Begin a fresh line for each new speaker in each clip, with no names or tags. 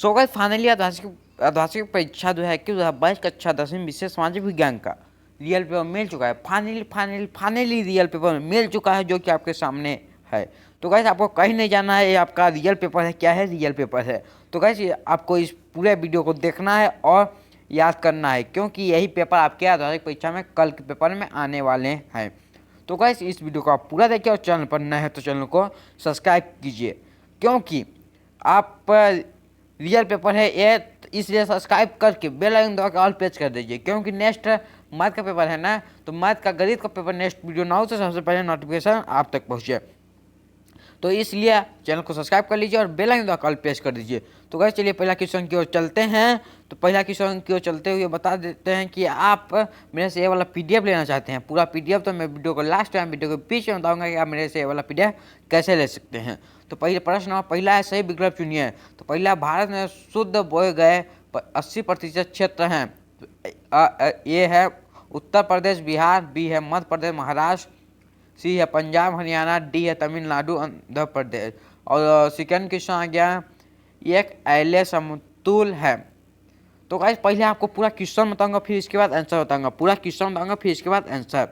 So guys finally अर्धवार्षिक परीक्षा 2021-2022 कक्षा 10वीं विषय सामाजिक विज्ञान का रियल पेपर मिल चुका है। फाइनली रियल पेपर मिल चुका है, जो कि आपके सामने है। तो गाइस आपको कहीं नहीं जाना है, ये आपका रियल पेपर है। क्या है? रियल पेपर है। तो गाइस आपको इस पूरे वीडियो को देखना है और याद करना है, क्योंकि यही पेपर आपके अर्धवार्षिक परीक्षा में कल के पेपर में आने वाले हैं। तो गाइस इस वीडियो को आप पूरा देखिए और चैनल पर नए हैं तो चैनल को सब्सक्राइब कीजिए, क्योंकि आप रियल पेपर है ये, इसलिए सब्सक्राइब करके बेल आइकन दबा के ऑल प्रेस कर दीजिए, क्योंकि नेक्स्ट मैथ का पेपर है ना, तो मैथ का गणित का पेपर नेक्स्ट वीडियो ना हो तो सबसे पहले नोटिफिकेशन आप तक पहुँचे। तो इसलिए चैनल को सब्सक्राइब कर लीजिए और बेल आइकन दबा के ऑल प्रेस कर दीजिए। तो गाइस चलिए पहला क्वेश्चन की ओर चलते हैं। तो पहला क्वेश्चन की ओर चलते हुए बता देते हैं कि आप मेरे से ये वाला पीडीएफ लेना चाहते हैं, पूरा पीडीएफ, तो मैं वीडियो को लास्ट टाइम वीडियो के बीच में बताऊंगा कि आप मेरे से ये वाला पीडीएफ कैसे ले सकते हैं। तो पहले प्रश्न पहला है, सही विकल्प चुनिए। तो पहला, भारत में शुद्ध बोए गए 80% क्षेत्र हैं। ये है उत्तर प्रदेश बिहार, बी है मध्य प्रदेश महाराष्ट्र, सी है पंजाब हरियाणा, डी है तमिलनाडु आंध्र प्रदेश। और सेकंड क्वेश्चन आ गया, एक ऐले समतुल है। तो गाइस पहले आपको पूरा क्वेश्चन बताऊंगा, फिर इसके बाद आंसर बताऊंगा। पूरा क्वेश्चन बताऊंगा, फिर इसके बाद आंसर।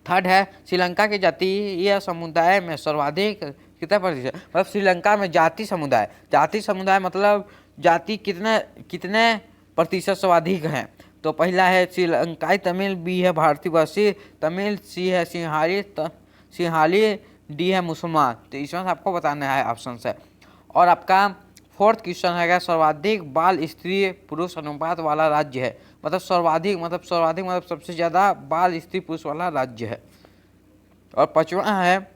थर्ड है, श्रीलंका के जातीय समुदाय में सर्वाधिक कितना प्रतिशत, मतलब श्रीलंका में जाति समुदाय मतलब जाति कितने प्रतिशत सर्वाधिक हैं। तो पहला है श्रीलंकाई तमिल, बी है भारतीय भाषी तमिल, सी है सिंहाली, डी है मुसलमान। तो इसमें से आपको बताना है ऑप्शन से। और आपका फोर्थ क्वेश्चन है, सर्वाधिक बाल स्त्री पुरुष अनुपात वाला राज्य है। मतलब सर्वाधिक मतलब सबसे ज़्यादा बाल स्त्री पुरुष वाला राज्य है। और पांचवा है,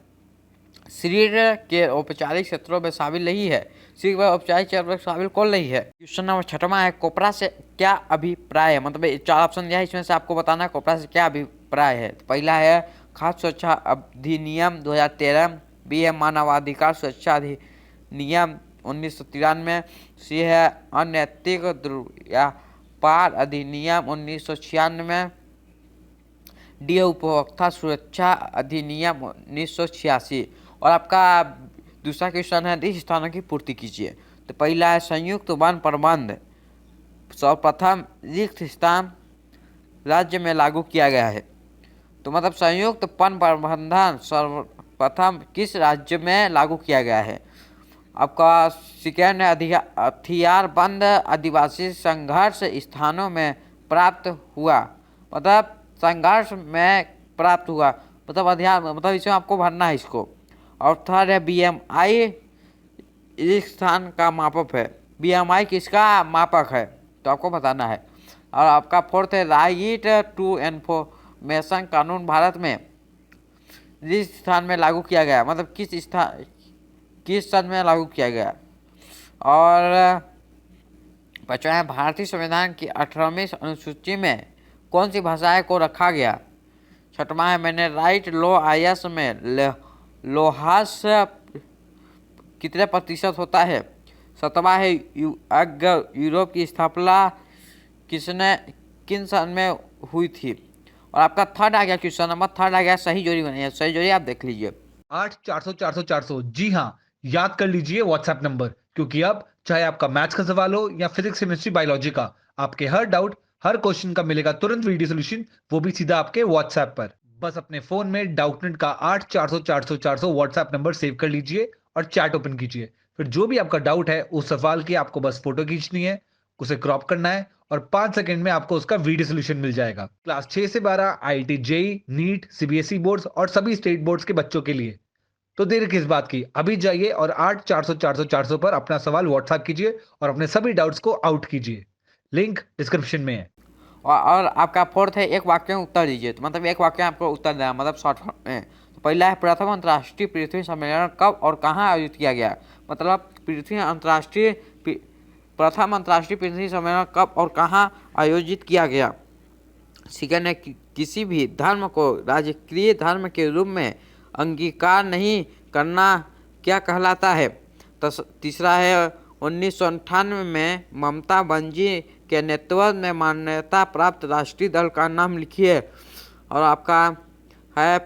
शरीर के औपचारिक क्षेत्रों में शामिल नहीं है। शरीर के औपचारिक क्षेत्र में शामिल कौन नहीं है। क्वेश्चन नंबर छठवां है, कोपरा से क्या अभिप्राय है। मतलब 4 ऑप्शन दिया है, इसमें से आपको बताना है कोपरा से क्या अभिप्राय है। तो पहला है खाद्य सुरक्षा अधिनियम 2013, बी है मानवाधिकार सुरक्षा अधिनियम 1993, सी है अनैतिक व्यापार अधिनियम 1996, डी है उपभोक्ता सुरक्षा अधिनियम 1986। और आपका दूसरा क्वेश्चन है, रिक्त स्थानों की पूर्ति कीजिए। तो पहला है संयुक्त वन प्रबंध सर्वप्रथम रिक्त स्थान राज्य में लागू किया गया है। तो मतलब संयुक्त वन प्रबंधन सर्वप्रथम किस राज्य में लागू किया गया है। आपका सेकेंड है, हथियारबंद आदिवासी संघर्ष स्थानों में प्राप्त हुआ। मतलब संघर्ष में प्राप्त हुआ, मतलब हथियार, मतलब इसमें आपको भरना है इसको। और थर्ड है, बीएमआई इस स्थान का मापक है। बीएमआई किसका मापक है, तो आपको बताना है। और आपका फोर्थ है, राइट टू इन्फॉर्मेशन कानून भारत में जिस स्थान में लागू किया गया, मतलब किस सन में लागू किया गया। और पांचवा है, भारतीय संविधान की 18वीं अनुसूची में कौन सी भाषाएं को रखा गया। छठवां है, मैंने राइट लो आईएस में लोहास कितने प्रतिशत होता है। सातवां है, यूरोप की स्थापना किन सन में हुई थी। और आपका थर्ड आ गया, क्वेश्चन नंबर थर्ड आ गया, सही जोड़ी बनाइए। सही जोड़ी आप देख लीजिए,
8 400 400 400। जी हाँ, याद कर लीजिए व्हाट्सएप नंबर, क्योंकि अब चाहे आपका मैथ्स का सवाल हो या फिजिक्स केमिस्ट्री बायोलॉजी का, आपके हर डाउट हर क्वेश्चन का मिलेगा तुरंत वीडियो सोल्यूशन, वो भी सीधा आपके व्हाट्सएप पर। बस अपने फोन में डाउटनेट का 8 400 400 400 व्हाट्सएप नंबर सेव कर लीजिए और चैट ओपन कीजिए। फिर जो भी आपका डाउट है उस सवाल की आपको बस फोटो खींचनी है, उसे क्रॉप करना है और 5 सेकंड में आपको उसका वीडियो सोल्यूशन मिल जाएगा। क्लास 6 से 12 IIT JEE NEET CBSE boards और सभी स्टेट बोर्ड्स के बच्चों के लिए। तो देर किस बात की, अभी जाइए और 8 400 400 400 पर अपना सवाल व्हाट्सएप कीजिए और अपने सभी डाउट्स को आउट कीजिए। लिंक डिस्क्रिप्शन में है।
और आपका फोर्थ है, एक वाक्य में उत्तर दीजिए। तो मतलब एक वाक्य में आपको उत्तर देना, मतलब शॉर्ट फॉर्म में। तो पहला है, प्रथम अंतर्राष्ट्रीय पृथ्वी सम्मेलन कब और कहाँ आयोजित किया गया। मतलब प्रथम अंतर्राष्ट्रीय पृथ्वी सम्मेलन कब और कहाँ आयोजित किया गया। सेकंड है, किसी भी धर्म को राजकीय धर्म के रूप में अंगीकार नहीं करना क्या कहलाता है। तीसरा है, 1998 में ममता बनर्जी के नेतृत्व में मान्यता प्राप्त राष्ट्रीय दल का नाम लिखिए। और आपका है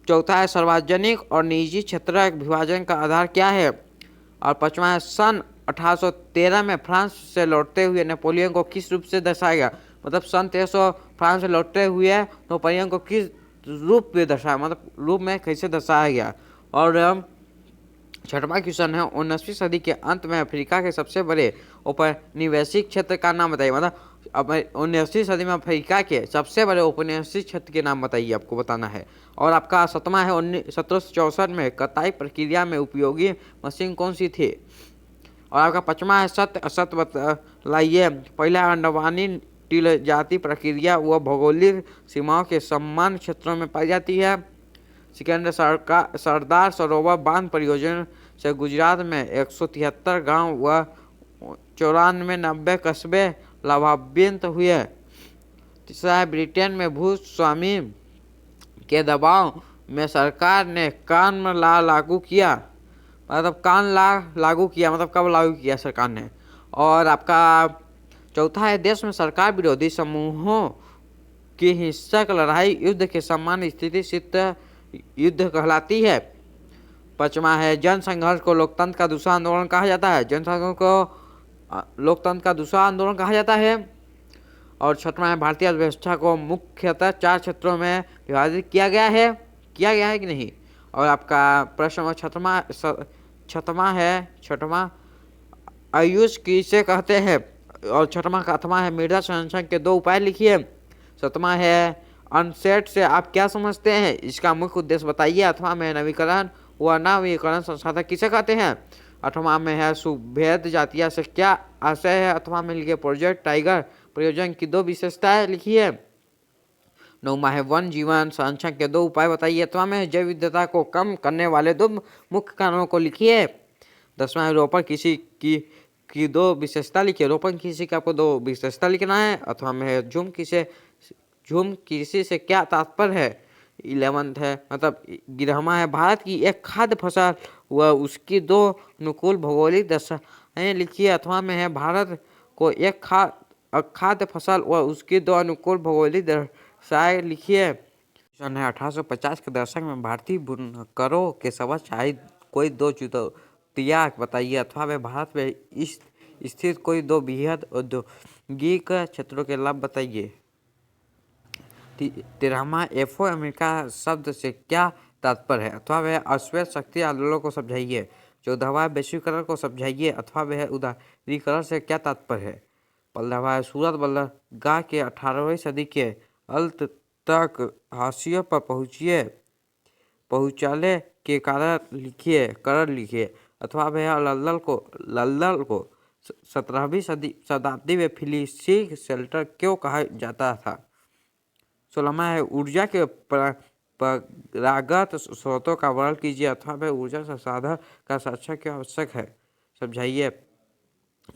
चौथा है, सार्वजनिक और निजी क्षेत्र विभाजन का आधार क्या है। और पांचवा है, सन 1813 में फ्रांस से लौटते हुए नेपोलियन को किस रूप से दर्शाया गया? मतलब सन 1300 फ्रांस से लौटते हुए नेपोलियन को किस रूप में दर्शाया, मतलब रूप में कैसे दर्शाया गया? और छठवां क्वेश्चन है, 19वीं सदी के अंत में अफ्रीका के सबसे बड़े औपनिवेशिक क्षेत्र का नाम बताइए। मतलब 19वीं सदी में अफ्रीका के सबसे बड़े औपनिवेशिक क्षेत्र के नाम बताइए, आपको बताना है। और आपका 7वां है, 1764 में कताई प्रक्रिया में उपयोगी मशीन कौन सी थी? और आपका 5वां है, सत्य असत्य बतलाइए। पहला, अंडवानी टील जाति प्रक्रिया व भौगोलिक सीमाओं के समान क्षेत्रों में पाई जाती है। सेकेंड, सरदार सरोवर बांध परियोजना से गुजरात में 173 गांव व 94 कस्बे लाभान्वित हुए। तीसरा है, ब्रिटेन में भूस्वामी के दबाव में सरकार ने कान ला लागू किया। मतलब कान ला लागू किया मतलब कब लागू किया सरकार ने? और आपका चौथा है, देश में सरकार विरोधी समूहों की हिंसक लड़ाई युद्ध के समान स्थिति शीत युद्ध कहलाती है। पांचवा है, जन संघर्ष को लोकतंत्र का दूसरा आंदोलन कहा जाता है। जन संघर्ष को लोकतंत्र का दूसरा आंदोलन कहा जाता है। और छठवां है, भारतीय अर्थव्यवस्था को मुख्यतः 4 क्षेत्रों में विभाजित किया गया है कि नहीं? और आपका प्रश्न छठवां आयुष किसे कहते हैं? और छठवां का 8वां है, मृदा संरक्षण के 2 उपाय लिखिए। 7वां है, अनसेट से आप क्या समझते हैं, इसका मुख्य उद्देश्य बताइए। 8वां में नवीकरण व नवीकरण संसाधन किसे कहते हैं? 8वां में है, सुभेद जातिया से क्या आशय है? 8वां में लिखिए, प्रोजेक्ट टाइगर प्रयोजन की 2 विशेषताएं लिखिए। 9वां है, वन जीवन संरक्षण के 2 उपाय बताइए। 8वां में जैव विविधता को कम करने वाले 2 मुख्य कारणों को लिखिए। 10वां है, रोपण कृषि की 2 विशेषता लिखिए। रोपण कृषि की आपको 2 विशेषता लिखना है। 8वां में है, झूम कृषि से क्या तात्पर्य है? 11th है, मतलब 11वां है, भारत की एक खाद्य फसल व उसकी 2 अनुकूल भौगोलिक दशाएं लिखिए। 8वां में है, भारत को एक खाद्य फसल व उसकी 2 अनुकूल भौगोलिक दशाएं लिखिए। सन 1850 के दशक में भारतीय बुनकरों के समक्ष आई कोई 2 चुनौतियां बताइए। 8वां में, भारत में स्थित कोई 2 बृहद औद्योगिक क्षेत्रों के लाभ बताइए। 13वां, एफओ अमेरिका शब्द से क्या तात्पर्य है? 8वां में, अश्वेत शक्ति आंदोलन को समझाइए। 14वां, वैश्वीकरण को समझाइए। 8वां में, उदारीकरण से क्या तात्पर्य है? 15वां, सूरत बंदरगाह के 18वीं सदी के अंत तक हाशिए पर पहुँचाने के कारण लिखिए। 8वां में, लल्दल को 17वीं शताब्दी में फिलिस्तीन शेल्टर क्यों कहा जाता था? 16वां है, ऊर्जा के परंपरागत स्रोतों का वर्णन कीजिए। 8वां में, ऊर्जा संसाधन का संरक्षण क्यों आवश्यक है, समझाइए।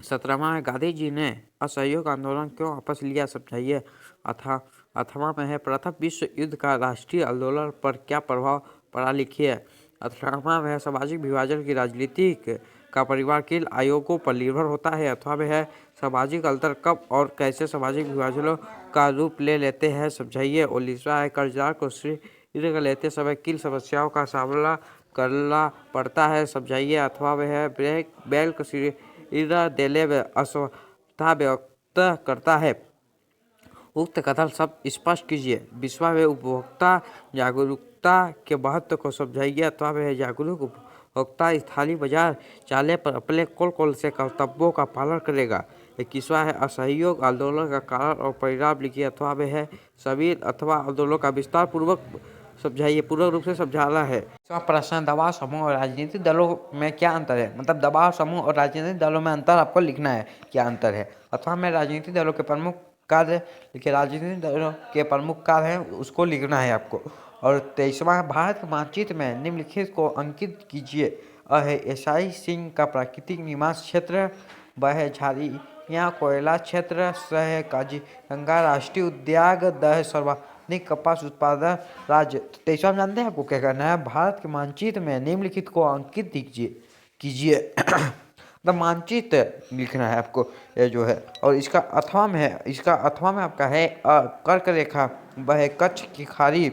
17वां है, गांधी जी ने असहयोग आंदोलन क्यों वापस लिया, समझाइए। 8वां में है, प्रथम विश्व युद्ध का राष्ट्रीय आंदोलन पर क्या प्रभाव पड़ा, लिखिए। 18वां में है, सामाजिक विभाजन की राजनीतिक का परिवार किन आयोगों पर निर्भर होता है। 8वां में है, सामाजिक अंतर कब और कैसे सामाजिक विभाजनों का रूप ले लेते हैं, समझाइए। 19वां है, कर्जदार को ऋण लेते समय किन समस्याओं का सामना करना पड़ता है, समझाइए। 8वां में है, बैंक ऋण देने में असमर्थता व्यक्त करता है। उक्त कथन सब स्पष्ट कीजिए। 20वां में, उपभोक्ता जागरूकता के महत्व को समझाइए। 8वां में है, जागरूक उपभोक्ता स्थानीय बाजार चाले पर अपने कौन से कर्तव्यों का पालन करेगा। 21वां है, असहयोग आंदोलन का कारण और परिणाम लिखिए। 8वां में है, सभी अथवा आंदोलन का विस्तार पूर्वक समझाइए, पूर्ण रूप से समझाना है। प्रश्न, दबाव समूह और राजनीतिक दलों में क्या अंतर है? मतलब दबाव समूह और राजनीतिक दलों में अंतर आपको लिखना है, क्या अंतर है। 8वां में, राजनीतिक दलों के प्रमुख कार्य लिखिए। राजनीतिक दलों के प्रमुख कार्य हैं उसको लिखना है आपको। और 23वां, भारत के मानचित्र में निम्नलिखित को अंकित कीजिए। अ है, एसाई सिंह का प्राकृतिक निवास क्षेत्र। ब है, झाड़ियाँ कोयला क्षेत्र। स है, काजीरंगा राष्ट्रीय उद्यान। द है, सर्वाधिक कपास उत्पादन राज्य। 23वां जानते हैं आपको क्या करना है? भारत के मानचित्र में निम्नलिखित को अंकित कीजिए द मानचित्र लिखना है आपको, ये जो है। और इसका 8वां में है, इसका 8वां में आपका है, कर्क रेखा। ब है, कच्छ की खाड़ी।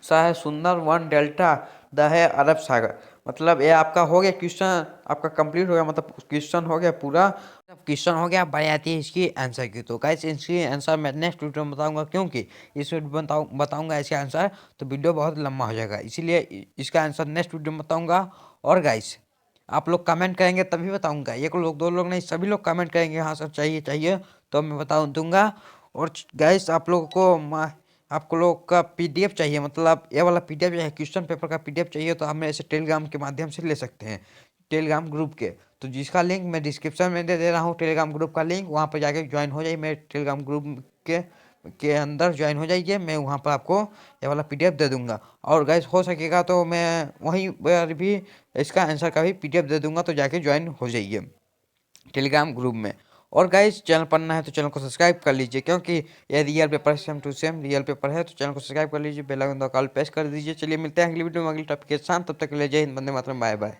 स है, सुंदर वन डेल्टा। द है, अरब सागर। मतलब ये आपका हो गया क्वेश्चन, आपका कंप्लीट हो गया, मतलब क्वेश्चन हो गया पूरा, क्वेश्चन हो गया। बारी आती है इसकी आंसर की। तो गाइस इसकी आंसर मैं नेक्स्ट वीडियो में बताऊंगा, क्योंकि इस वीडियो में बताऊंगा इसका आंसर तो वीडियो बहुत लंबा हो जाएगा, इसीलिए इसका आंसर नेक्स्ट वीडियो में बताऊंगा। और गाइस आप लोग कमेंट करेंगे तभी बताऊंगा, एक लोग दो लोग नहीं, सभी लोग कमेंट करेंगे हाँ सर चाहिए चाहिए, तो मैं बता दूंगा। और गाइस आप लोगों को आपको लोग का पीडीएफ चाहिए, मतलब ये वाला पीडीएफ जो है क्वेश्चन पेपर का पीडीएफ चाहिए, तो हम ऐसे टेलीग्राम के माध्यम से ले सकते हैं, टेलीग्राम ग्रुप के। तो जिसका लिंक मैं डिस्क्रिप्शन में दे दे रहा हूँ, टेलीग्राम ग्रुप का लिंक, वहाँ पर जाके ज्वाइन हो जाइए, मेरे टेलीग्राम ग्रुप के अंदर ज्वाइन हो जाइए। मैं वहाँ पर आपको ये वाला पीडीएफ दे दूंगा। और गाइस हो सकेगा तो मैं वहीं पर भी इसका आंसर का भी पीडीएफ दे दूंगा, तो जाके ज्वाइन हो जाइए टेलीग्राम ग्रुप में। और गाइस चैनल पर नया है तो चैनल को सब्सक्राइब कर लीजिए, क्योंकि ये real paper same to same real paper है, तो चैनल को सब्सक्राइब कर लीजिए, बेल आइकन दबाकर ऑल प्रेस कर दीजिए। चलिए मिलते हैं अगली वीडियो में अगली टॉपिक के साथ, तब तक के लिए जय हिंद, वंदे मातरम, बाय बाय।